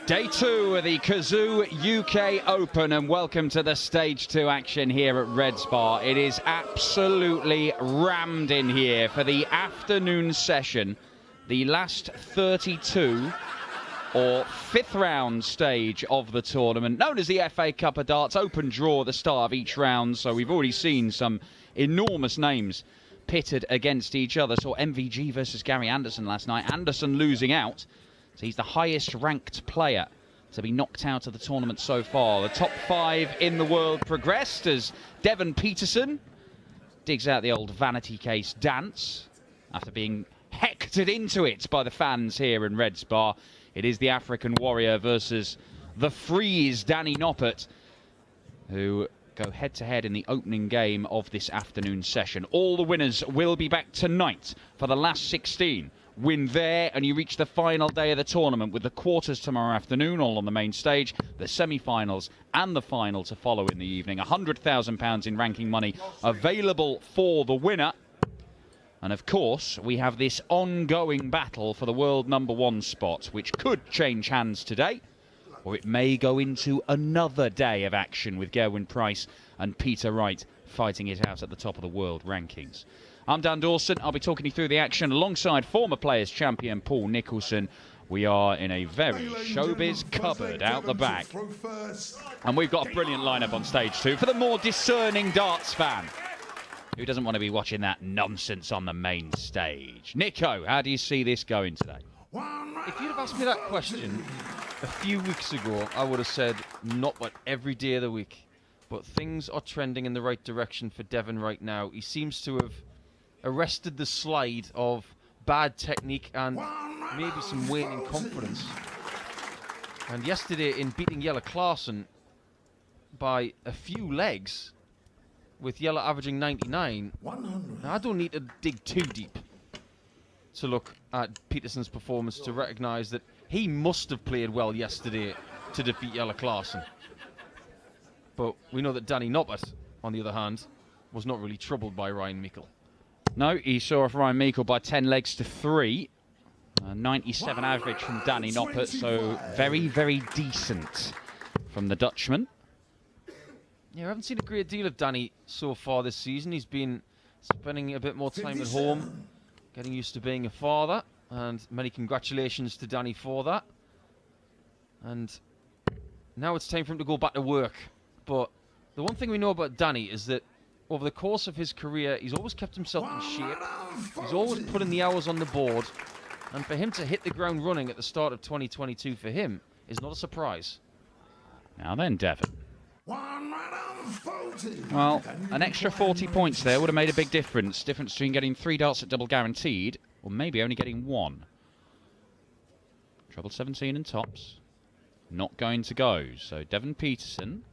Day 2 of the Kazoo UK Open, and welcome to the Stage 2 action here at Reds Bar. It is absolutely rammed in here for the afternoon session, the last 32 or 5th round stage of the tournament, known as the FA Cup of Darts. Open draw at the start of each round, so we've already seen some enormous names pitted against each other. Saw MVG versus Gary Anderson last night. Anderson losing out. So he's the highest ranked player to be knocked out of the tournament so far. The top 5 in the world progressed as Devon Petersen digs out the old vanity case dance after being hectored into it by the fans here in Reds Bar. It is the African Warrior versus the Freeze, Danny Noppert, who go head-to-head in the opening game of this afternoon session. All the winners will be back tonight for the last 16. Win there and you reach the final day of the tournament, with the quarters tomorrow afternoon all on the main stage, the semi-finals and the final to follow in the evening. £100,000 in ranking money available for the winner. And of course, we have this ongoing battle for the world #1 spot, which could change hands today, or it may go into another day of action with Gerwyn Price and Peter Wright fighting it out at the top of the world rankings. I'm Dan Dawson. I'll be talking you through the action alongside former Players Champion Paul Nicholson. We are in a very showbiz cupboard out the back. And we've got a brilliant lineup on stage 2 for the more discerning darts fan who doesn't want to be watching that nonsense on the main stage. Nico, how do you see this going today? If you'd have asked me that question a few weeks ago, I would have said not but every day of the week. But things are trending in the right direction for Devon right now. He seems to have arrested the slide of bad technique and maybe some waning confidence. And yesterday, in beating Jelle Klaasen by a few legs, with Jelle averaging 99, I don't need to dig too deep to look at Petersen's performance to recognise that he must have played well yesterday to defeat Jelle Klaasen. But we know that Danny Noppert, on the other hand, was not really troubled by Ryan Meikle. No, he saw off Ryan Meikle by 10 legs to 3. 97 average from Danny Noppert, so very, very decent from the Dutchman. Yeah, I haven't seen a great deal of Danny so far this season. He's been spending a bit more time at home, getting used to being a father, and many congratulations to Danny for that. And now it's time for him to go back to work. But the one thing we know about Danny is that over the course of his career, he's always kept himself in shape. He's always putting the hours on the board. And for him to hit the ground running at the start of 2022 for him is not a surprise. Now then, Devon. Well, an extra 40 points there would have made a big difference. Difference between getting 3 darts at double guaranteed, or maybe only getting 1. Treble 17 and tops. Not going to go. So Devon Petersen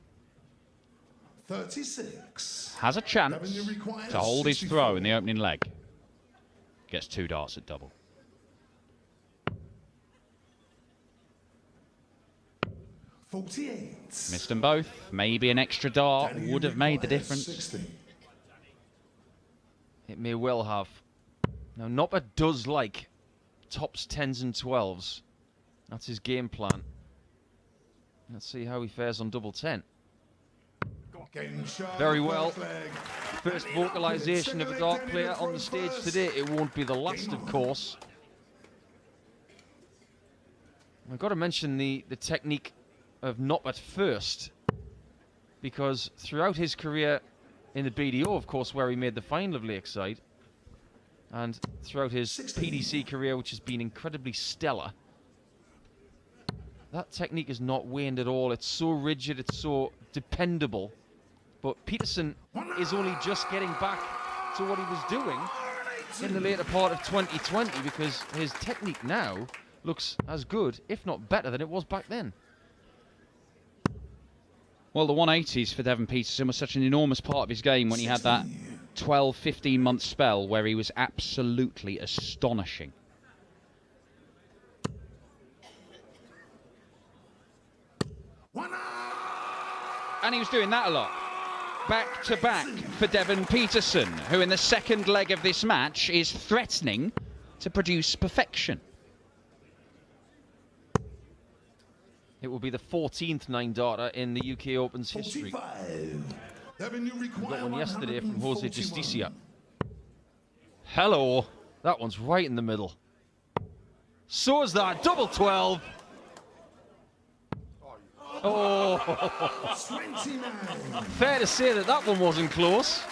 36. Has a chance to hold his throw in the opening leg. Gets 2 darts at double. 48. Missed them both. Maybe an extra dart would have made the difference. 60. It may well have. Now, Noppert does like tops 10s and 12s. That's his game plan. Let's see how he fares on double 10. Very well. First vocalization of a dart player on the stage today. It won't be the last, of course. I've got to mention the technique of Noppert first, because throughout his career in the BDO, of course, where he made the final of Lakeside, and throughout his PDC career, which has been incredibly stellar, that technique has not waned at all. It's so rigid, it's so dependable. But Petersen is only just getting back to what he was doing in the later part of 2020, because his technique now looks as good, if not better, than it was back then. Well, the 180s for Devon Petersen was such an enormous part of his game when he had that 12, 15-month spell where he was absolutely astonishing. And he was doing that a lot. Back to back for Devon Petersen, who in the second leg of this match is threatening to produce perfection. It will be the 14th 9-darter in the UK Open's history. 45. Devon, you We require got one yesterday from Jose 141. Justicia. Hello. That one's right in the middle. So is that. Double 12. Oh. 29. Fair to say that that one wasn't close.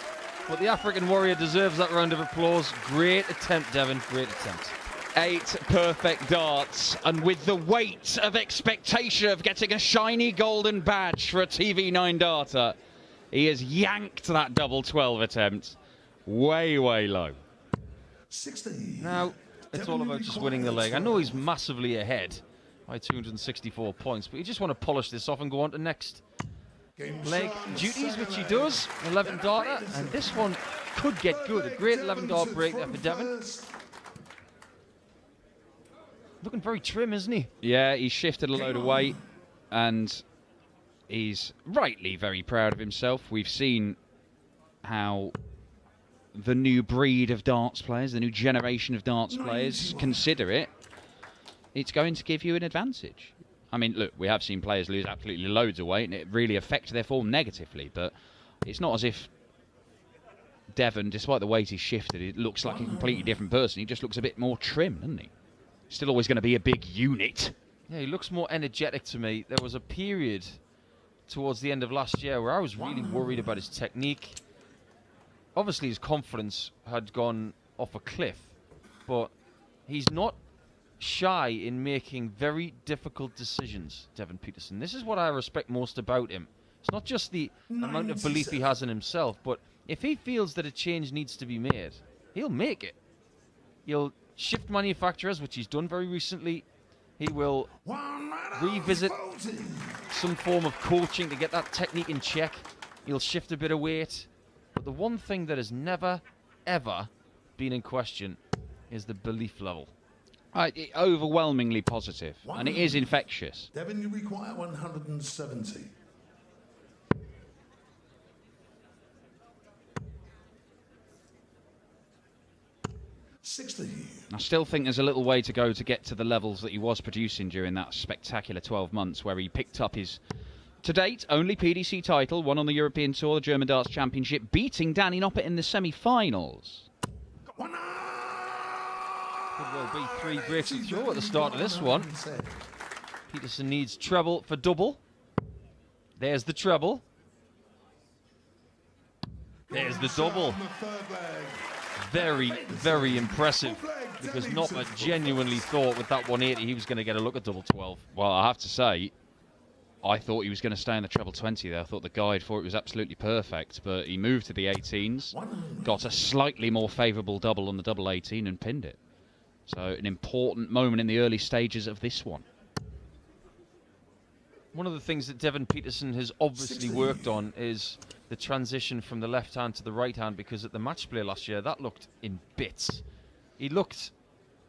But the African Warrior deserves that round of applause. Great attempt, Devon. Great attempt. 8 perfect darts, and with the weight of expectation of getting a shiny golden badge for a TV 9-darter, he has yanked that double 12 attempt way, way low. 60. Now, it's all about just winning the leg. I know he's massively ahead by 264 points, but you just want to polish this off and go on to next leg duties, which he does. 11-darter, and this one could get good. A great 11-dart break there for Devon. Looking very trim, isn't he? Yeah, he's shifted a load of weight, and he's rightly very proud of himself. We've seen how the new breed of darts players, the new generation of darts players, consider it. It's going to give you an advantage. I mean, look, we have seen players lose absolutely loads of weight, and it really affects their form negatively, but it's not as if Devon, despite the weight he's shifted, it looks like a completely different person. He just looks a bit more trim, doesn't he? Still always going to be a big unit. Yeah, he looks more energetic to me. There was a period towards the end of last year where I was really worried about his technique. Obviously, his confidence had gone off a cliff, but he's not shy in making very difficult decisions, Devon Petersen. This is what I respect most about him. It's not just the amount of belief he has in himself, but if he feels that a change needs to be made, he'll make it. He'll shift manufacturers, which he's done very recently. He will revisit some form of coaching to get that technique in check. He'll shift a bit of weight. But the one thing that has never, ever been in question is the belief level. Overwhelmingly positive, and it is infectious. Devon, you require 170. I still think there's a little way to go to get to the levels that he was producing during that spectacular 12 months where he picked up his, to date, only PDC title, won on the European Tour, the German Darts Championship, beating Danny Noppert in the semi-finals. Could well be 3 breaks of throw at the start of this one. Petersen needs treble for double. There's the treble. There's the double. Very, very impressive, because Noppert genuinely thought with that 180 he was going to get a look at double 12. Well, I have to say, I thought he was going to stay in the treble 20 there. I thought the guide for it was absolutely perfect, but he moved to the 18s, got a slightly more favourable double on the double 18 and pinned it. So an important moment in the early stages of this one. One of the things that Devon Petersen has obviously worked on is the transition from the left hand to the right hand, because at the match play last year, that looked in bits. He looked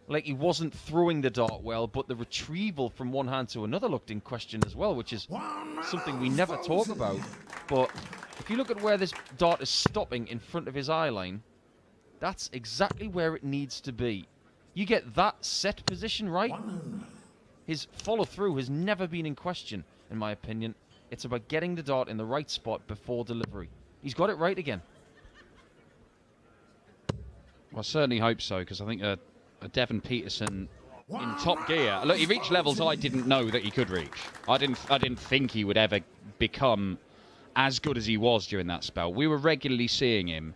like he wasn't throwing the dart well, but the retrieval from one hand to another looked in question as well, which is something we never talk about. But if you look at where this dart is stopping in front of his eye line, that's exactly where it needs to be. You get that set position right, his follow-through has never been in question, in my opinion. It's about getting the dart in the right spot before delivery. He's got it right again. Well, I certainly hope so, because I think a Devon Petersen in top gear. Look, he reached levels I didn't know that he could reach. I didn't think he would ever become as good as he was during that spell. We were regularly seeing him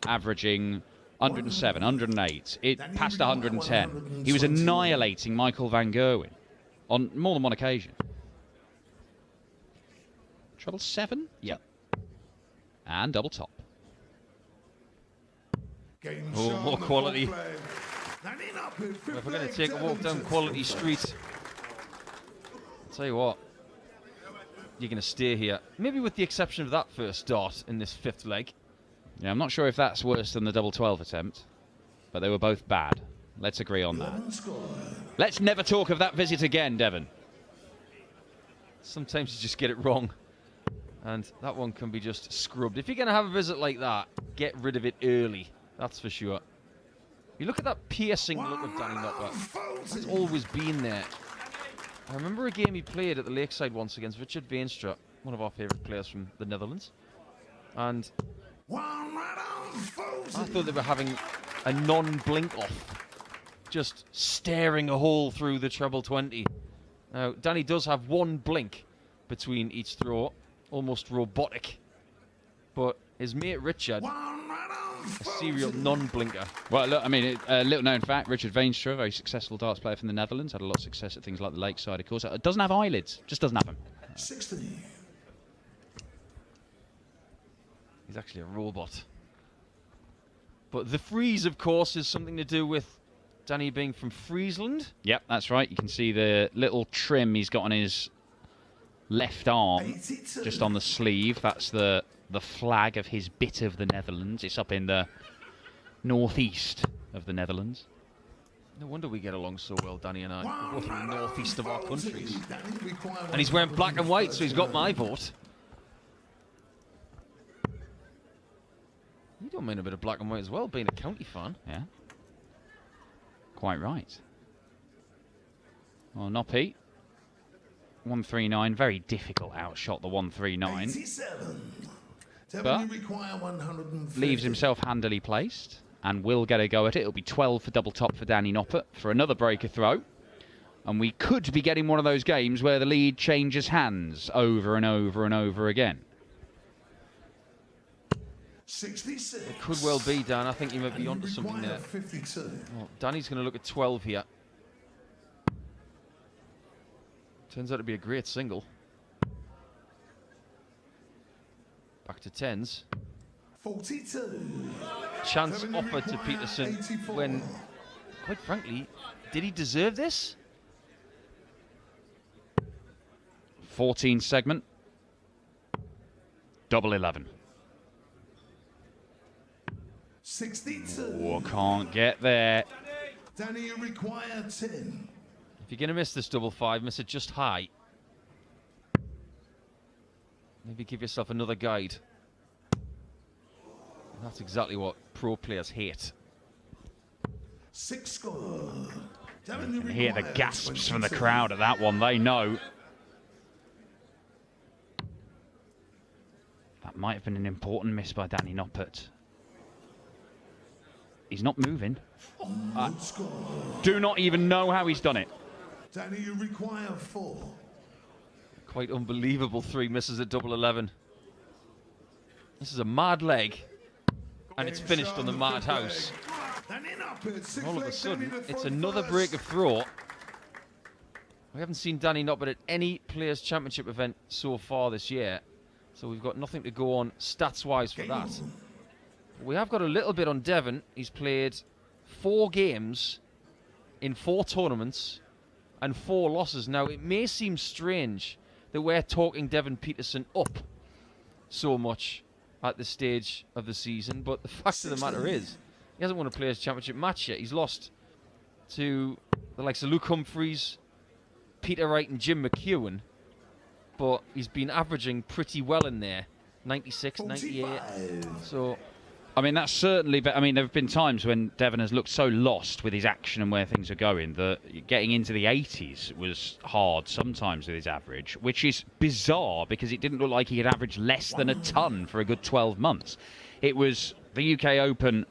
averaging 107, 108, it passed 110. He was annihilating Michael van Gerwen on more than one occasion. Treble 7? Yep. And double top. Oh, more quality. If we're going to take a walk down Quality Street, I'll tell you what, you're going to stay here. Maybe with the exception of that first dart in this 5th leg. Yeah, I'm not sure if that's worse than the double 12 attempt, but they were both bad. Let's agree on that. Let's never talk of that visit again, Devon. Sometimes you just get it wrong, and that one can be just scrubbed. If you're going to have a visit like that, get rid of it early, that's for sure. You look at that piercing look of Danny Noppert. It's always been there. I remember a game he played at the Lakeside once against Richard Veenstra, one of our favourite players from the Netherlands. And I thought they were having a non-blink off, just staring a hole through the treble 20. Now, Danny does have one blink between each throw, almost robotic. But his mate Richard, a serial non-blinker. Well, look, I mean, a little known fact, Richard Veenstra, a very successful darts player from the Netherlands, had a lot of success at things like the Lakeside, of course. Doesn't have eyelids, just doesn't have them. 16. He's actually a robot. But the freeze, of course, is something to do with Danny being from Friesland. Yep, that's right. You can see the little trim he's got on his left arm, 82. just on the sleeve. That's the flag of his bit of the Netherlands. It's up in the northeast of the Netherlands. No wonder we get along so well, Danny and I. We're both from the northeast of our 40. countries. Danny require And he's wearing black and white, so he's got my vote. You don't mind a bit of black and white as well, being a county fan. Yeah. Quite right. Well, Noppert. 139, very difficult outshot, the 139. 87. But Devon, you require 150. leaves himself handily placed and will get a go at it. It'll be 12 for double top for Danny Noppert for another breaker throw. And we could be getting one of those games where the lead changes hands over and over and over again. 66. It could well be, Dan. I think you might be onto something there. 52. Well, Danny's going to look at 12 here. Turns out to be a great single. Back to 10s. 42. Chance Devon, you offered to require Petersen 84. when, quite frankly, did he deserve this? 14 segment. Double 11. 62. Oh, can't get there. Danny, you require 10. If you're going to miss this double 5, miss it just high. Maybe give yourself another guide. And that's exactly what pro players hate. 6 score. Devon, you You can hear the require gasps from the 22. crowd at that one. They know. That might have been an important miss by Danny Noppert. He's not moving. Good score. Do not even know how he's done it. Danny, you require 4. Quite unbelievable 3 misses at double 11. This is a mad leg. And it's finished on the mad house. Danny Noppert, 6 All of a legs, sudden, Danny the it's front another first. break of throw. We haven't seen Danny Noppert at any Players' Championship event so far this year. So we've got nothing to go on stats-wise for that. We have got a little bit on Devon. He's played 4 games in 4 tournaments and 4 losses. Now, it may seem strange that we're talking Devon Petersen up so much at this stage of the season, but the fact of the matter is, he hasn't won a Players' Championship match yet. He's lost to the likes of Luke Humphreys, Peter Wright and Jim McEwen, but he's been averaging pretty well in there. 96, 98. 45. So I mean, that's certainly... I mean, there have been times when Devon has looked so lost with his action and where things are going that getting into the 80s was hard sometimes with his average, which is bizarre because it didn't look like he had averaged less than a ton for a good 12 months. It was the UK Open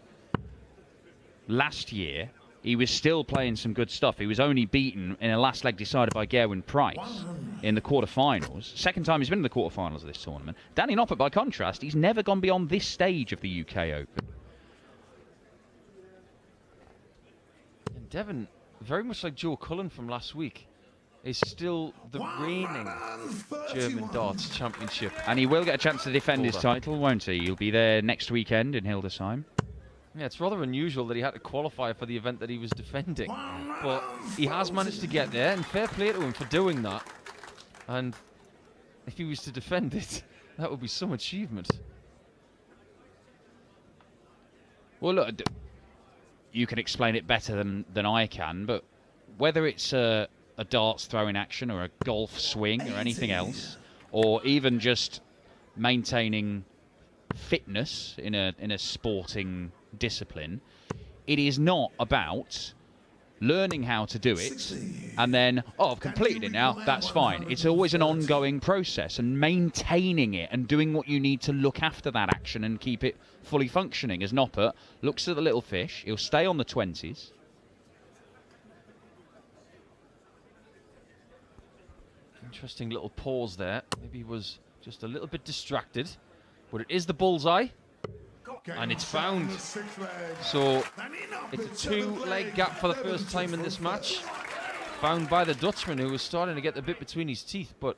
last year. He was still playing some good stuff. He was only beaten in a last leg decided by Gerwyn Price in the quarterfinals. Second time he's been in the quarterfinals of this tournament. Danny Noppert, by contrast, he's never gone beyond this stage of the UK Open. and Devon, very much like Joe Cullen from last week, is still the reigning German darts championship. And he will get a chance to defend his Holder. title, won't he? He'll be there next weekend in Hildesheim. Yeah, it's rather unusual that he had to qualify for the event that he was defending. But he has managed to get there, and fair play to him for doing that. And if he was to defend it, that would be some achievement. Well, look, you can explain it better than I can, but whether it's a darts throwing action or a golf swing or anything else, or even just maintaining fitness in a sporting discipline, it is not about learning how to do it, and then, oh, I've completed it now, that's fine. It's always an ongoing process, and maintaining it and doing what you need to look after that action and keep it fully functioning. As Noppert looks at the little fish, he'll stay on the 20s. Interesting little pause there. Maybe he was just a little bit distracted, but it is the bullseye. And it's found. So it's a 2-leg gap for the first time in this match. Found by the Dutchman, who was starting to get the bit between his teeth. But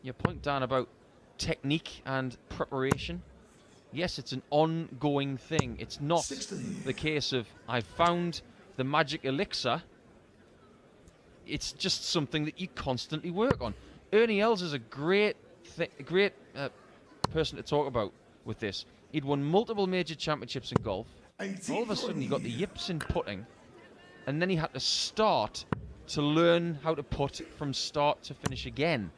your point, Dan, about technique and preparation. Yes, it's an ongoing thing. It's not the case of, I found the magic elixir. It's just something that you constantly work on. Ernie Els is a great person to talk about with this. He'd won multiple major championships in golf. All of a sudden, he got the yips in putting, and then he had to start to learn how to putt from start to finish again.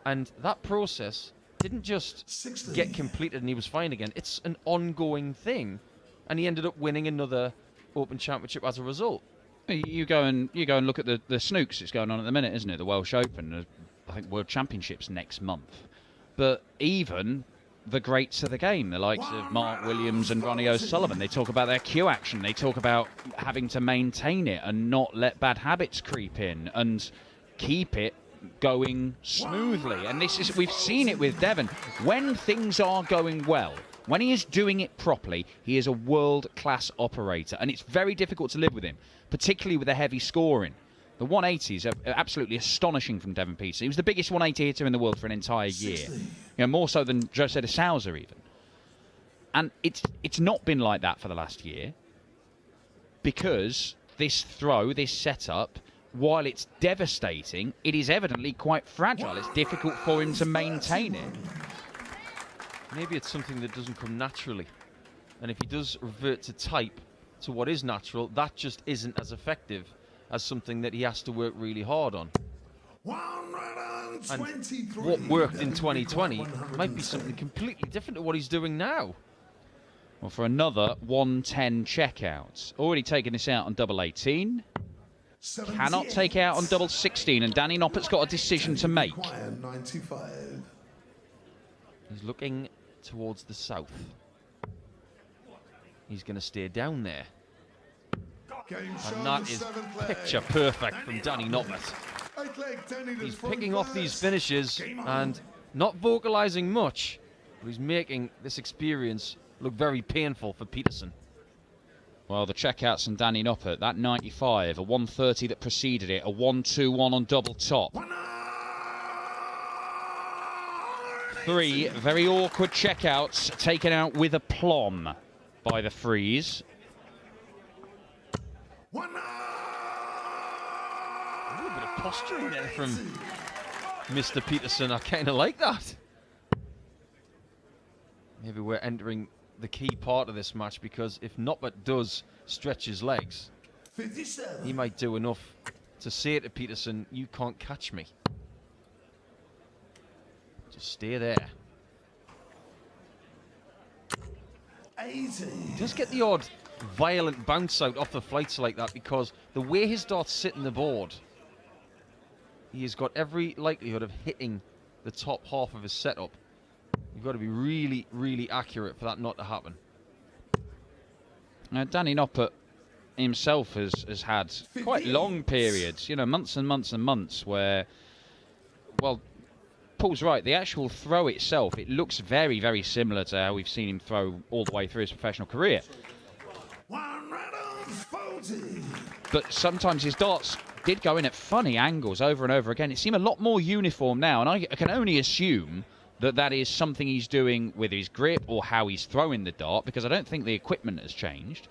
And that process didn't just get completed and he was fine again. It's an ongoing thing, and he ended up winning another Open Championship as a result. You go and look at the snooks that's going on at the minute, isn't it? The Welsh Open, I think World Championships next month. But even the greats of the game, the likes of Mark Williams and Ronnie O'Sullivan, they talk about their cue action. They talk about having to maintain it and not let bad habits creep in and keep it going smoothly. And we've seen it with Devon. When things are going well, when he is doing it properly, he is a world-class operator. And it's very difficult to live with him, particularly with the heavy scoring. The 180s are absolutely astonishing from Devon Petersen. He was the biggest 180 hitter in the world for an entire year. More so than Jose de Souza even. And it's not been like that for the last year, because this throw, this setup, while it's devastating, it is evidently quite fragile. It's difficult for him to maintain it. Maybe it's something that doesn't come naturally. And if he does revert to type, to what is natural, that just isn't as effective as something that he has to work really hard on. And what worked in 2020 might be something completely different to what he's doing now. Well, for another 110 checkouts. Already taken this out on double 18. Cannot take it out on double 16, and Danny Noppert's got a decision to make. He's looking towards the south. He's going to stay down there. And that is picture perfect from Danny Noppert. He's picking off these finishes and not vocalizing much, but he's making this experience look very painful for Petersen. Well, the checkouts and Danny Noppert, that 95, a 130 that preceded it, a 1-2-1 on double top. 3 very awkward checkouts taken out with aplomb by the Freeze. A little bit of posturing there from Mr. Petersen. I kind of like that. Maybe we're entering the key part of this match, because if Noppert does stretch his legs, 57. He might do enough to say to Petersen, you can't catch me. Just stay there. 80. Just get the odd violent bounce out off the flights like that, because the way his darts sit in the board, he has got every likelihood of hitting the top half of his setup. You've got to be really, really accurate for that not to happen. Now, Danny Noppert himself has had quite long periods, months and months and months where, well, Paul's right, the actual throw itself, it looks very, very similar to how we've seen him throw all the way through his professional career. But sometimes his darts did go in at funny angles over and over again. It seemed a lot more uniform now, and I can only assume that is something he's doing with his grip or how he's throwing the dart, because I don't think the equipment has changed.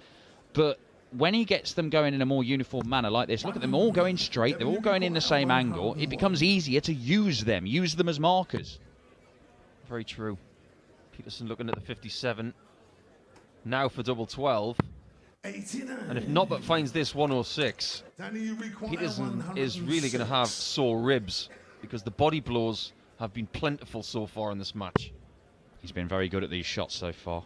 But when he gets them going in a more uniform manner like this, look at them all going straight, they're all going in the same angle, it becomes easier to use them as markers. Very true. Petersen looking at the 57. Now for double 12. 89. And if Noppert finds this 106, Petersen is really going to have sore ribs, because the body blows have been plentiful so far in this match. He's been very good at these shots so far.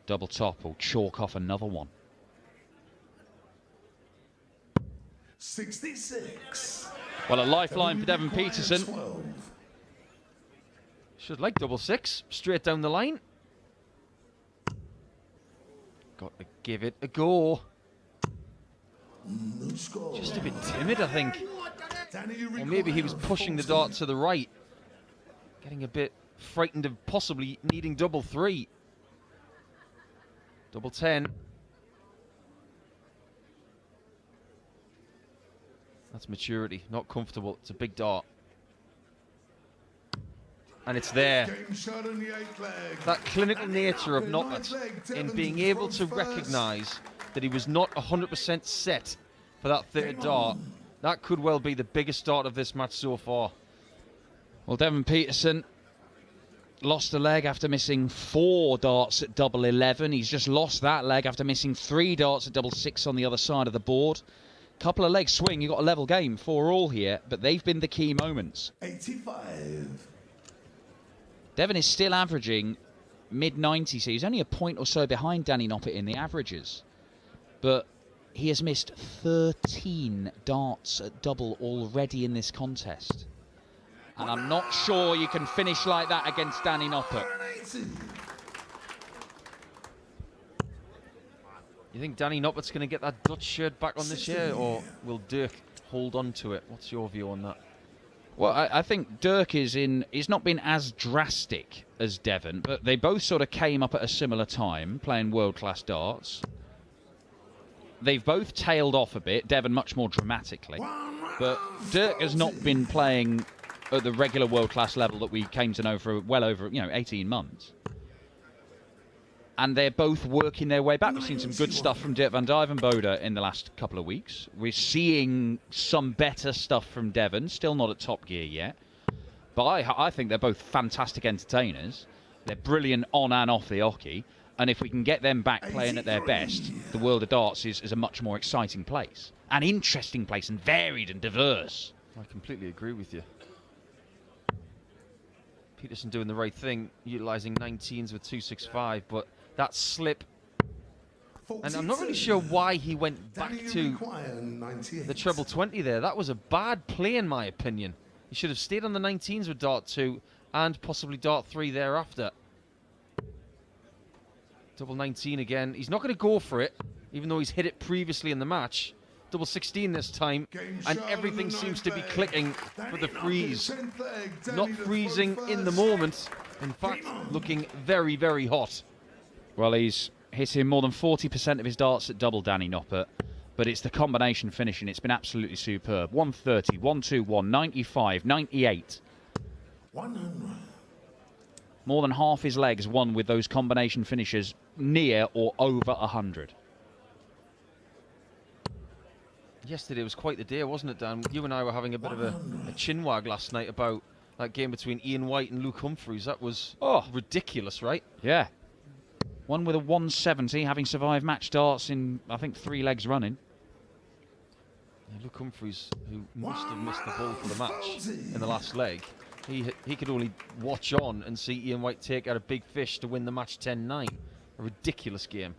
Double top will chalk off another one. 66. Well, a lifeline for Devon Petersen. 12. Should like double six, straight down the line. Got to give it a go. No score. Just a bit timid, I think. Danny, you Or maybe he was require pushing the 40. dart to the right. Getting a bit frightened of possibly needing double three. Double 10. That's maturity, not comfortable. It's a big dart. And it's there. Game shot on the 8th leg. That clinical nature of The Noppert 9th leg, in Devon's being able to front first. recognise that he was not 100% set for that third dart. That could well be the biggest dart of this match so far. Well, Devon Petersen lost a leg after missing 4 darts at double 11. He's just lost that leg after missing 3 darts at double 6 on the other side of the board. Couple of legs swing, you've got a level game, 4 all here, but they've been the key moments. 85. Devon is still averaging mid-90s, so he's only a point or so behind Danny Noppert in the averages. But he has missed 13 darts at double already in this contest. And I'm not sure you can finish like that against Danny Noppert. 180. You think Danny Noppert's going to get that Dutch shirt back on this year, or will Dirk hold on to it? What's your view on that? Well, I think Dirk is he's not been as drastic as Devon, but they both sort of came up at a similar time, playing world-class darts. They've both tailed off a bit, Devon much more dramatically. But Dirk has not been playing at the regular world-class level that we came to know for well over, 18 months. And they're both working their way back. We've seen some good stuff from Dirk van Dijvenbode in the last couple of weeks. We're seeing some better stuff from Devon, still not at top gear yet. But I think they're both fantastic entertainers. They're brilliant on and off the hockey. And if we can get them back playing at their best, the world of darts is a much more exciting place. An interesting place and varied and diverse. I completely agree with you. Petersen doing the right thing, utilising 19s with 265, but that slip, and I'm not really sure why he went back to the treble 20 there. That was a bad play in my opinion. He should have stayed on the 19s with dart 2 and possibly dart 3 thereafter. Double 19 again. He's not going to go for it, even though he's hit it previously in the match. Double 16 this time, and everything seems to be clicking for the freeze. Not freezing in the moment, in fact, looking very, very hot. Well, he's hitting more than 40% of his darts at double, Danny Noppert. But it's the combination finishing. It's been absolutely superb. 130, 121, 95, 98. 100. More than half his legs won with those combination finishes near or over 100. Yesterday was quite the day, wasn't it, Dan? You and I were having a bit of a chinwag last night about that game between Ian White and Luke Humphreys. That was ridiculous, right? Yeah. One with a 170, having survived match darts in, I think, 3 legs running. Yeah, Luke Humphreys, who must have missed the ball for the match in the last leg, he could only watch on and see Ian White take out a big fish to win the match 10-9. A ridiculous game.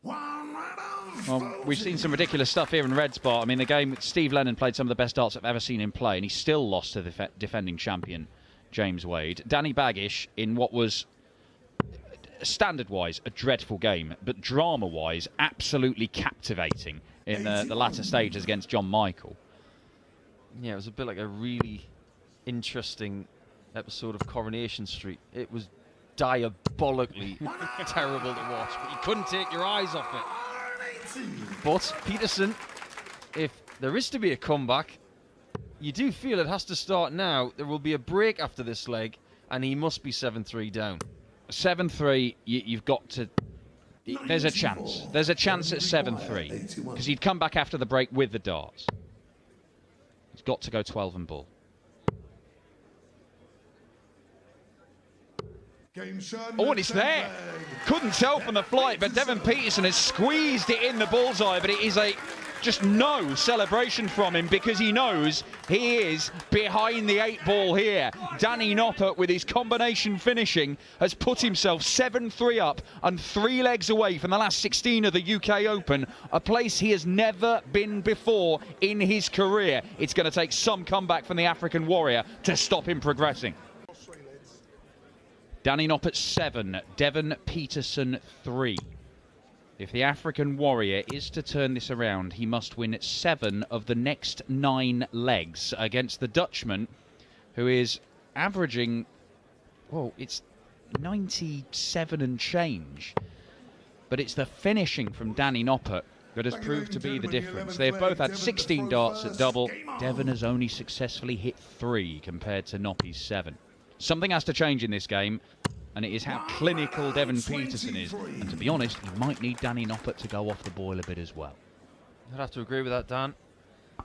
Well, we've seen some ridiculous stuff here in Red Spot. I mean, the game, Steve Lennon played some of the best darts I've ever seen him play, and he still lost to the defending champion, James Wade. Danny Baggish, in what was, standard-wise, a dreadful game, but drama-wise, absolutely captivating in the latter stages against John Michael. Yeah, it was a bit like a really interesting episode of Coronation Street. It was diabolically terrible to watch, but you couldn't take your eyes off it. But Petersen, if there is to be a comeback, you do feel it has to start now. There will be a break after this leg, and he must be 7-3 down. 7-3, you've got to... There's a chance. There's a chance at 7-3, because he'd come back after the break with the darts. He's got to go 12 and ball. Oh, and it's there. Couldn't tell from the flight, but Devon Petersen has squeezed it in the bullseye, but it is a just no celebration from him because he knows he is behind the 8 ball here. Danny Noppert, with his combination finishing, has put himself 7-3 up and 3 legs away from the last 16 of the UK Open, a place he has never been before in his career. It's going to take some comeback from the African warrior to stop him progressing. Danny Noppert 7, Devon Petersen 3. If the African warrior is to turn this around, he must win 7 of the next 9 legs against the Dutchman, who is averaging, well, it's 97 and change. But it's the finishing from Danny Noppert that has proved to be the difference. They've both had 16 darts at double. Devon has only successfully hit 3 compared to Noppy's 7. Something has to change in this game, and it is how clinical Devon Petersen is. And to be honest, he might need Danny Noppert to go off the boil a bit as well. I'd have to agree with that, Dan.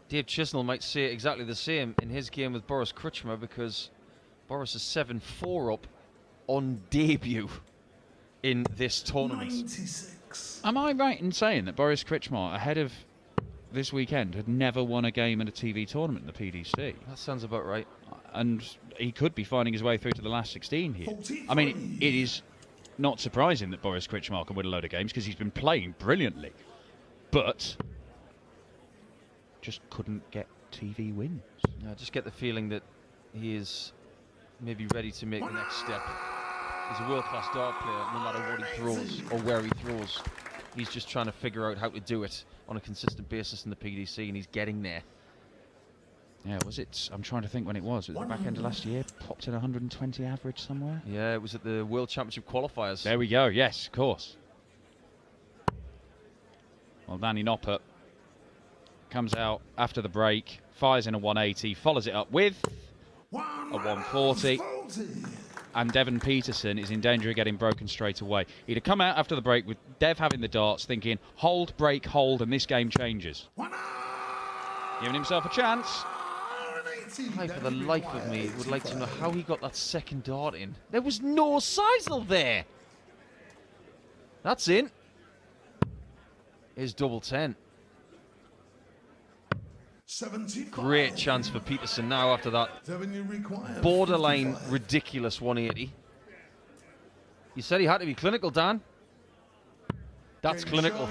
Dave Chisnell might say exactly the same in his game with Boris Kritchmer, because Boris is 7-4 up on debut in this tournament. 96. Am I right in saying that Boris Kritchmer, ahead of this weekend, had never won a game in a TV tournament in the PDC? That sounds about right. And he could be finding his way through to the last 16 here. I mean, it is not surprising that Boris Kritchmer can win a load of games because he's been playing brilliantly. But just couldn't get TV wins. I just get the feeling that he is maybe ready to make the next step. He's a world-class dart player, no matter what he throws or where he throws. He's just trying to figure out how to do it on a consistent basis in the PDC, and he's getting there. Yeah, was it? I'm trying to think when it was. At the back end of last year, popped in 120 average somewhere. Yeah, it was at the World Championship qualifiers. There we go. Yes, of course. Well, Danny Noppert comes out after the break, fires in a 180, follows it up with a 140. And Devon Petersen is in danger of getting broken straight away. He'd have come out after the break with Dev having the darts, thinking, hold, break, hold, and this game changes. Giving himself a chance. I, for the life of me, would like to know how he got that second dart in. There was no Seisel there. That's in. Here's double 10. 75. Great chance for Petersen now after that borderline ridiculous 180. You said he had to be clinical, Dan. That's clinical.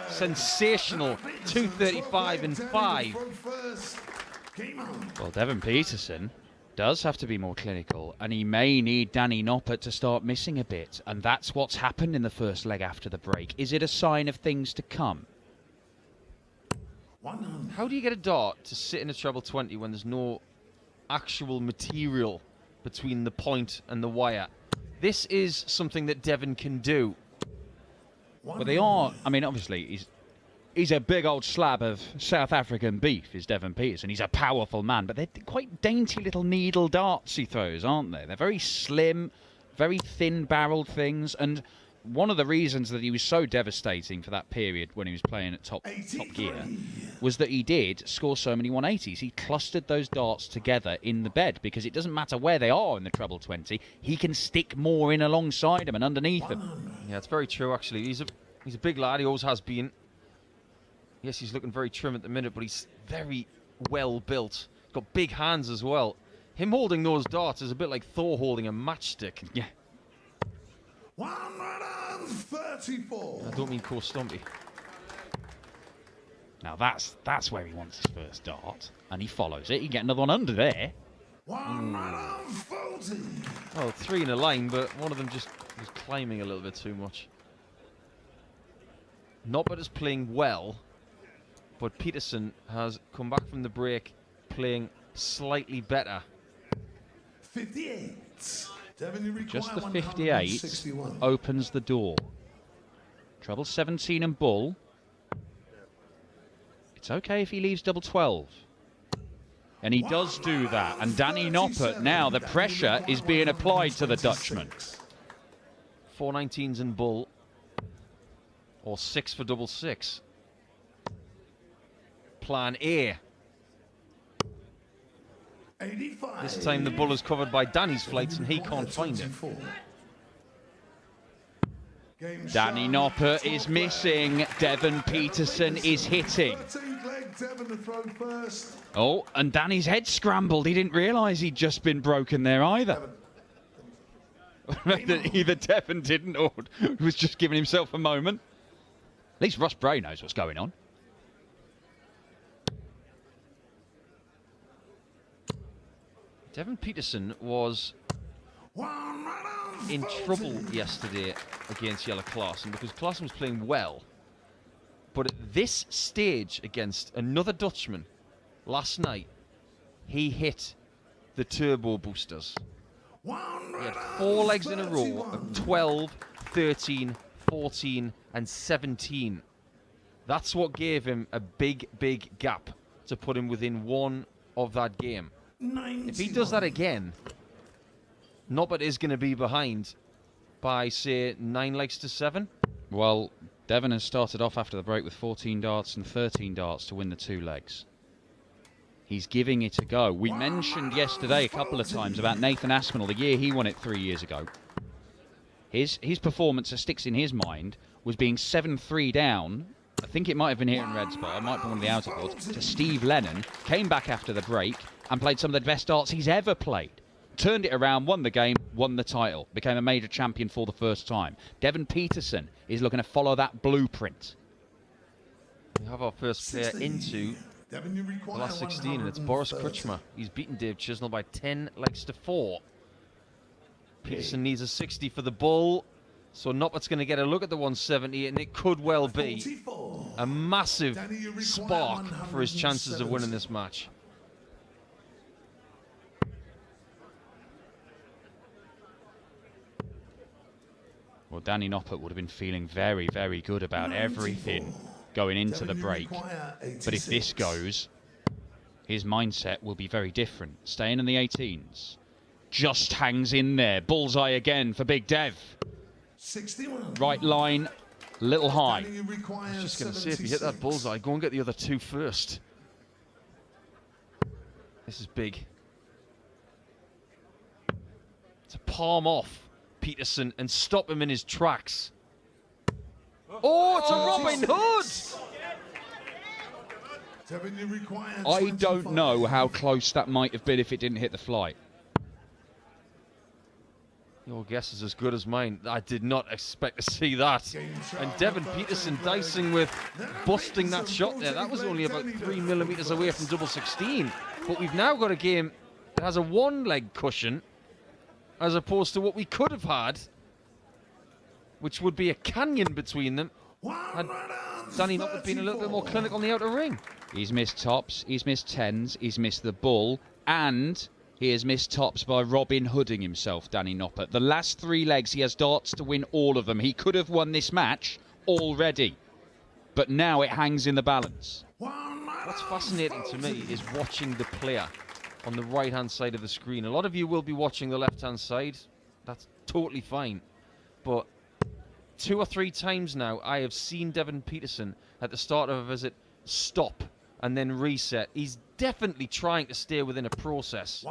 Sensational. 235 and 5. Well, Devon Petersen does have to be more clinical, and he may need Danny Noppert to start missing a bit, and that's what's happened in the first leg after the break. Is it a sign of things to come? How do you get a dart to sit in a treble 20 when there's no actual material between the point and the wire? This is something that Devon can do. Well, they are. I mean, obviously, he's a big old slab of South African beef, is Devon Petersen. He's a powerful man, but they're quite dainty little needle darts he throws, aren't they? They're very slim, very thin-barreled things, and one of the reasons that he was so devastating for that period when he was playing at top gear was that he did score so many 180s. He clustered those darts together in the bed because it doesn't matter where they are in the treble 20. He can stick more in alongside them and underneath them. Yeah, it's very true, actually. He's a big lad. He always has been. Yes, he's looking very trim at the minute, but he's very well built. He's got big hands as well. Him holding those darts is a bit like Thor holding a matchstick. Yeah. 134. I don't mean Core Stumpy. Now that's where he wants his first dart, and he follows it. You get another one under there. 140. Oh, 3 in a line, but one of them just was climbing a little bit too much. Noppert is playing well, but Petersen has come back from the break playing slightly better. 58. Just the 58 opens the door. Treble 17 and bull. It's okay if he leaves double 12. And he does do that. And Danny Noppert, now the pressure is being applied to the Dutchman. 419s in bull, or 6 for double 6. Plan A. 85. This time the bull is covered by Danny's flights and he can't find it. Danny Noppert is missing. Devon Petersen is hitting. 13th leg, Devon to throw first. Oh, and Danny's head scrambled. He didn't realise he'd just been broken there either. Either Devon didn't or he was just giving himself a moment. At least Ross Bray knows what's going on. Devon Petersen was in trouble yesterday against Jelle Klaassen because Klaassen was playing well. But at this stage against another Dutchman last night, he hit the turbo boosters. He had 4 legs in a row of 12, 13, 14 and 17. That's what gave him a big, big gap to put him within 1 of that game. 91. If he does that again, Noppert is going to be behind by, say, 9 legs to 7. Well, Devon has started off after the break with 14 darts and 13 darts to win the 2 legs. He's giving it a go. We mentioned yesterday a couple of times about Nathan Aspinall, the year he won it 3 years ago. His performance, that sticks in his mind, was being 7-3 down. I think it might have been here in Red Spot. It might have been one of the outer boards. To Steve Lennon. Came back after the break and played some of the best darts he's ever played. Turned it around, won the game, won the title. Became a major champion for the first time. Devon Petersen is looking to follow that blueprint. We have our first player into the last 16, and it's Boris Kruchma. He's beaten Dave Chisnell by 10 legs to 4. Petersen needs a 60 for the bull, so Noppert's going to get a look at the 170, and it could well be a massive spark for his chances of winning this match. Well, Danny Noppert would have been feeling very, very good about everything going into the break. But if this goes, his mindset will be very different. Staying in the 18s. Just hangs in there. Bullseye again for Big Dev. 61. Right line, little high. I was just going to say, if you hit that bullseye, go and get the other 2 first. This is big. To palm off Petersen and stop him in his tracks. Oh, it's a Robin Hood! I don't know how close that might have been if it didn't hit the flight. Your guess is as good as mine. I did not expect to see that. And Devon Petersen dicing with busting that shot there. That was only about 3 millimeters away from double 16. But we've now got a game that has a 1-leg cushion as opposed to what we could have had, which would be a canyon between them, had Danny Noppert been a little bit more clinical on the outer ring. He's missed tops, he's missed 10s, he's missed the bull, and he has missed tops by Robin Hooding himself, Danny Noppert. The last 3 legs, he has darts to win all of them. He could have won this match already, but now it hangs in the balance. What's fascinating to me is watching the player on the right-hand side of the screen. A lot of you will be watching the left-hand side. That's totally fine. But 2 or 3 times now, I have seen Devon Petersen at the start of a visit stop and then reset. He's definitely trying to stay within a process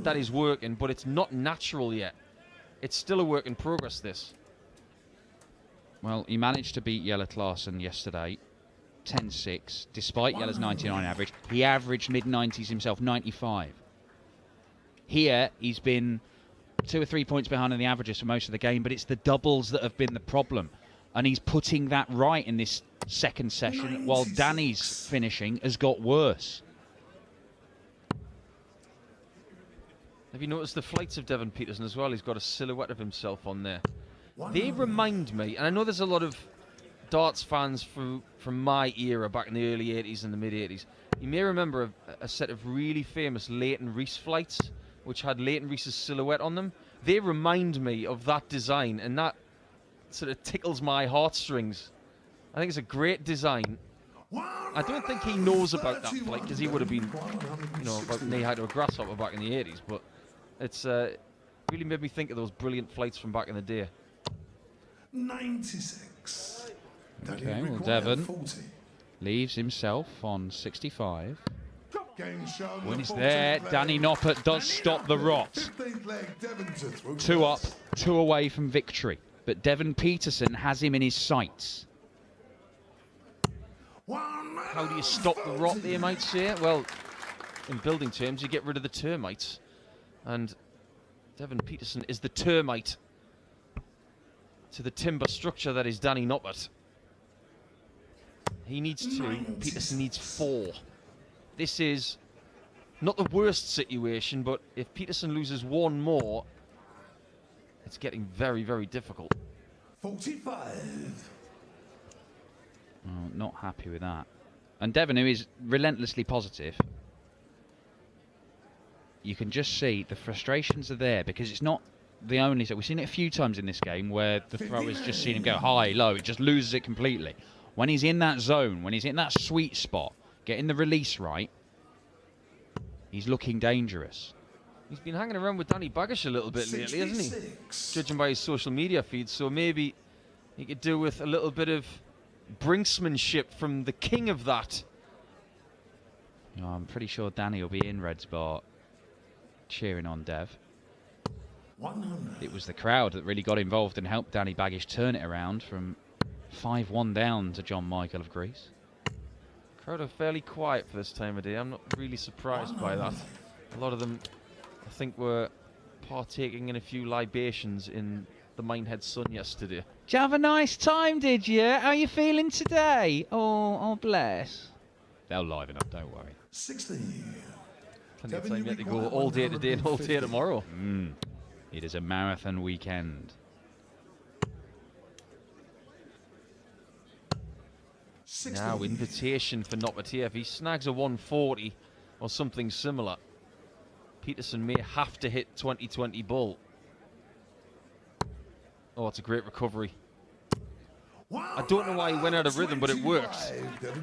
that is working, but it's not natural yet. It's still a work in progress, this. Well, he managed to beat Jelle Klaassen yesterday, 10-6, despite Jelle's 99 average. He averaged mid-90s himself, 95. Here, he's been 2 or 3 points behind on the averages for most of the game, but it's the doubles that have been the problem. And he's putting that right in this second session, while Danny's finishing has got worse. Have you noticed the flights of Devon Petersen as well? He's got a silhouette of himself on there. They remind me, and I know there's a lot of darts fans from my era back in the early 80s and the mid-80s. You may remember a set of really famous Leighton Rees flights, which had Leighton Rees's silhouette on them. They remind me of that design, and that sort of tickles my heartstrings. I think it's a great design. I don't think he knows about that flight, because he would have been, you know, about knee-high to a grasshopper back in the 80s, but it's really made me think of those brilliant flights from back in the day. 96. Okay, well, Devon leaves himself on 65. When he's there, Danny Noppert does stop the rot. 2 up, 2 away from victory. but Devon Petersen has him in his sights. How do you stop the rot, they might say? Well, in building terms, you get rid of the termites. And Devon Petersen is the termite to the timber structure that is Danny Noppert. He needs 2, Petersen needs 4. This is not the worst situation, but if Petersen loses 1 more, it's getting very, very difficult. 45. Oh, not happy with that. And Devon, who is relentlessly positive, you can just see the frustrations are there because it's not the only... So we've seen it a few times in this game where the throwers just seen him go high, low. It just loses it completely. When he's in that zone, when he's in that sweet spot, getting the release right, he's looking dangerous. He's been hanging around with Danny Baggish a little bit lately, hasn't he? Judging by his social media feed, so maybe he could do with a little bit of brinksmanship from the king of that. Oh, I'm pretty sure Danny will be in Red's bar cheering on Dev. 100. It was the crowd that really got involved and helped Danny Baggish turn it around from 5-1 down to John Michael of Greece. Crowd are fairly quiet for this time of day. I'm not really surprised by that. A lot of them, I think, were partaking in a few libations in the Minehead Sun yesterday. Did you have a nice time, did you? How are you feeling today? Oh, bless. They'll liven up, don't worry. 60. Plenty of time yet to go all day today and all day tomorrow. It is a marathon weekend. 60. Now, invitation for Noppert here. If he snags a 140 or something similar, Petersen may have to hit 2020 bull. Oh, it's a great recovery. I don't know why he went out of rhythm, but it works.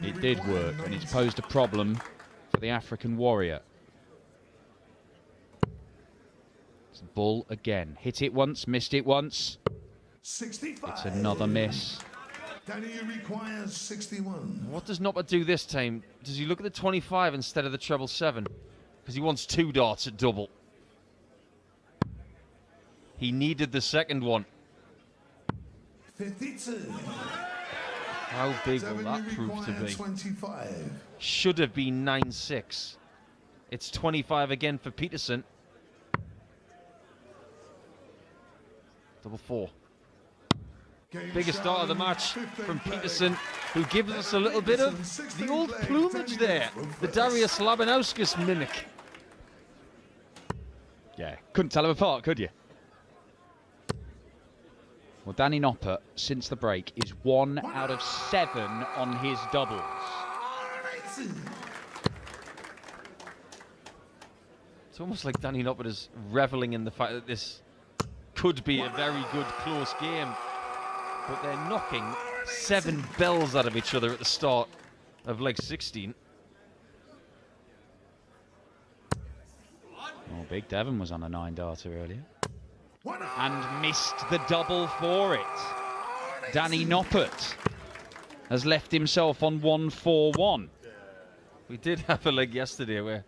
It did work, and it's posed a problem for the African warrior. It's bull again. Hit it once, missed it once. 65. It's another miss. Danny requires 61. What does Noppert do this time? Does he look at the 25 instead of the treble 7? Because he wants 2 darts at double. He needed the second one. 52. How big will that prove to be? 25. Should have been 9-6. It's 25 again for Petersen. Double 4. Biggest start of the match from Petersen, who gives us a little bit of the old plumage there. The Darius Labanauskas mimic. Yeah, couldn't tell them apart, could you? Well, Danny Noppert, since the break, is 1 out of 7 on his doubles. It's almost like Danny Noppert is reveling in the fact that this could be a very good close game. But they're knocking 7 bells out of each other at the start of leg 16. Oh, Big Devon was on a 9-darter earlier. And missed the double for it. Danny Noppert has left himself on 1-4-1. We did have a leg yesterday where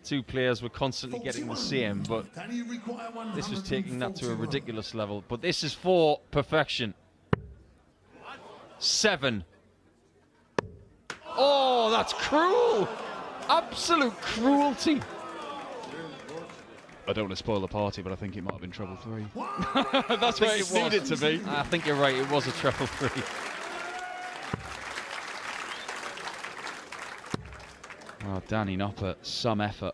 2 players were constantly getting the same, but this was taking that to a ridiculous level. But this is for perfection. 7. Oh, that's cruel! Absolute cruelty. I don't want to spoil the party, but I think it might have been treble 3. That's what it needed to be. I think you're right, it was a treble 3. Oh, Danny Noppert, some effort.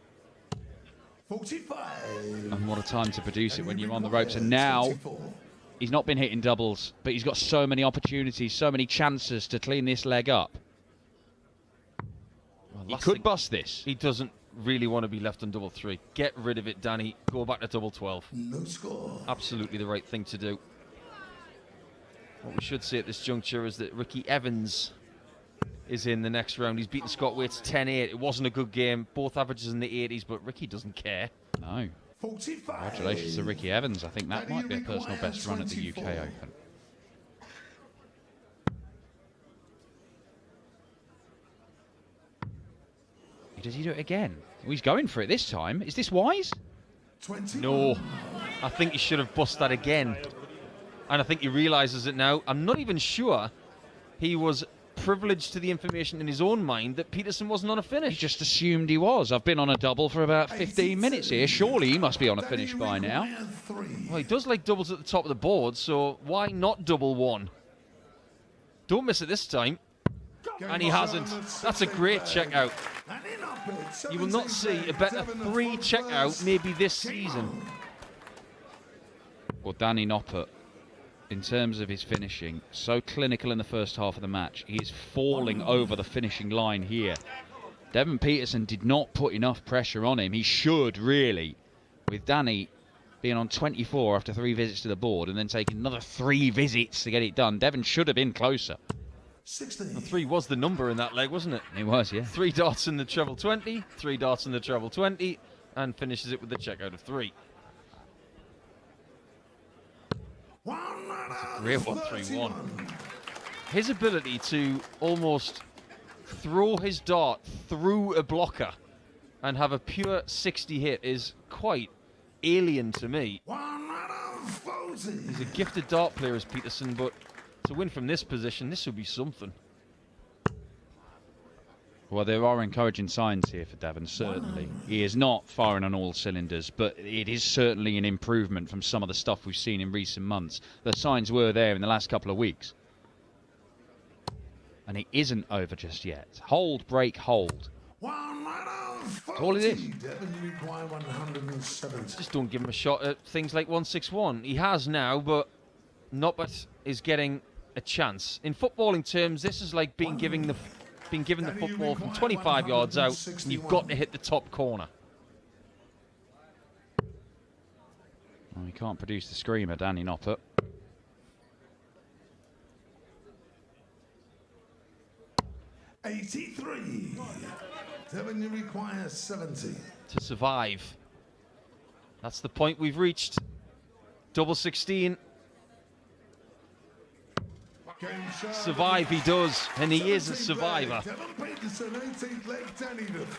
45. And what a time to produce it when you're on the ropes. And now, he's not been hitting doubles, but he's got so many opportunities, so many chances to clean this leg up. Well, He could bust this. He doesn't really want to be left on double 3. Get rid of it, Danny. Go back to double 12. No score. Absolutely the right thing to do. What we should say at this juncture is that Ricky Evans is in the next round. He's beaten Scott Waits 10-8. It wasn't a good game. Both averages in the 80s, but Ricky doesn't care. No. 45. Congratulations to Ricky Evans. I think that might be a personal best run at the UK Open. Does he do it again? Oh, he's going for it this time. Is this wise? 20. No. I think he should have bust that again. And I think he realises it now. I'm not even sure he was privileged to the information in his own mind that Petersen wasn't on a finish. He just assumed he was. I've been on a double for about 15 minutes here. Surely he must be on a finish by now. Well, he does like doubles at the top of the board, so why not double one? Don't miss it this time. And he hasn't. That's a great checkout. You will not see a better 3 checkout maybe this season. Well, Danny Noppert, in terms of his finishing, so clinical in the first half of the match. He is falling over the finishing line here. Devon Petersen did not put enough pressure on him. He should, really. With Danny being on 24 after 3 visits to the board and then taking another 3 visits to get it done, Devon should have been closer. 16. 3 was the number in that leg, wasn't it? It was, yeah. 3 darts in the treble 20, 3 darts in the treble 20, and finishes it with the checkout of 3. Real 1-3-1. His ability to almost throw his dart through a blocker and have a pure 60 hit is quite alien to me. He's a gifted dart player as Petersen, but to win from this position, this would be something. Well, there are encouraging signs here for Devon, certainly. He is not firing on all cylinders, but it is certainly an improvement from some of the stuff we've seen in recent months. The signs were there in the last couple of weeks. And it isn't over just yet. Hold, break, hold. That's all it is. Just don't give him a shot at things like 161. He has now, but Noppert is getting a chance. In footballing terms, this is like being given the football from 25 yards out, and you've got to hit the top corner. Well, he can't produce the screamer, Danny Noppert. $83. Devon, you require 70. To survive. That's the point we've reached. Double 16. Survive he does, and he is a survivor.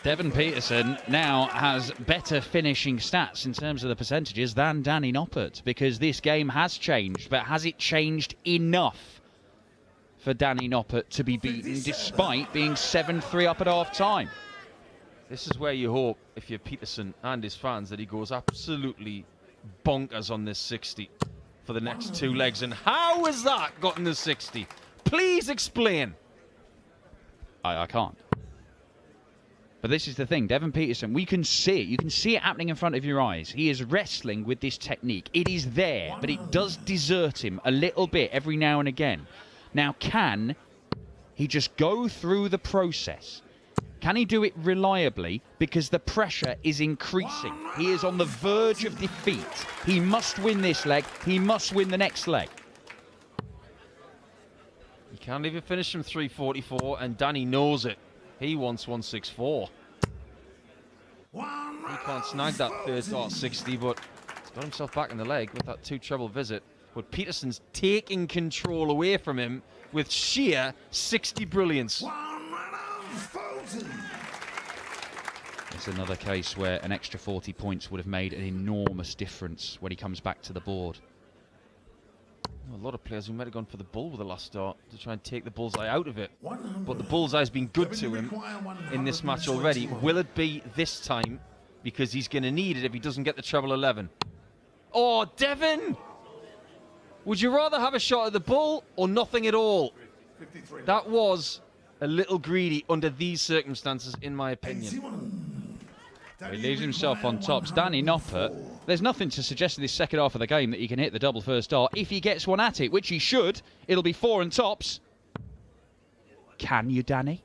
Devon Petersen now has better finishing stats in terms of the percentages than Danny Noppert, because this game has changed, but has it changed enough for Danny Noppert to be beaten despite being 7-3 up at half-time? This is where you hope, if you're Petersen and his fans, that he goes absolutely bonkers on this 60 for the next 2 legs. And how has that gotten the 60? Please explain. I can't. But this is the thing, Devon Petersen, we can see it. You can see it happening in front of your eyes. He is wrestling with this technique. It is there, but it does desert him a little bit every now and again. Now, can he just go through the process? Can he do it reliably? Because the pressure is increasing. He is on the verge of defeat. He must win this leg. He must win the next leg. He can't even finish from 344, and Danny knows it. He wants 164. He can't snag that third dart 60, but he's got himself back in the leg with that 2 treble visit. But Petersen's taking control away from him with sheer 60 brilliance. It's another case where an extra 40 points would have made an enormous difference when he comes back to the board. A lot of players who might have gone for the bull with the last start to try and take the bullseye out of it. But the bullseye's been good to him in this match already. Will it be this time? Because he's going to need it if he doesn't get the treble 11. Oh, Devon! Would you rather have a shot at the bull or nothing at all? That was a little greedy under these circumstances, in my opinion. He leaves himself on tops. Danny Noppert, there's nothing to suggest in this second half of the game that he can hit the double first dart. If he gets one at it, which he should, it'll be 4 and tops. Can you, Danny?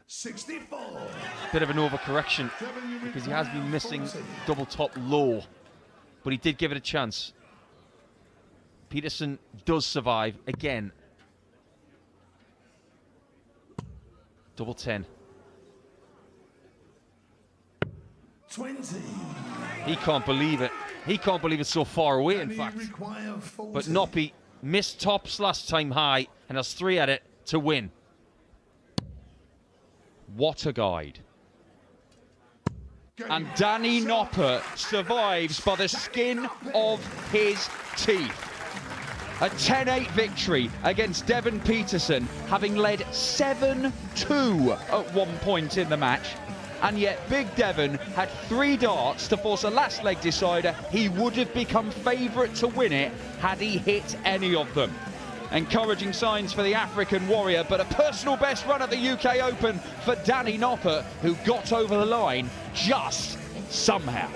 64. Bit of an overcorrection because he has been missing double top low, but he did give it a chance. Petersen does survive again. Double 10. 20. He can't believe it. He can't believe it's so far away, in fact. But Noppy missed tops last time high and has 3 at it to win. What a guide. And Danny Noppert survives by the skin of his teeth. A 10-8 victory against Devon Petersen, having led 7-2 at one point in the match. And yet Big Devon had 3 darts to force a last leg decider. He would have become favourite to win it had he hit any of them. Encouraging signs for the African warrior, but a personal best run at the UK Open for Danny Noppert, who got over the line just somehow.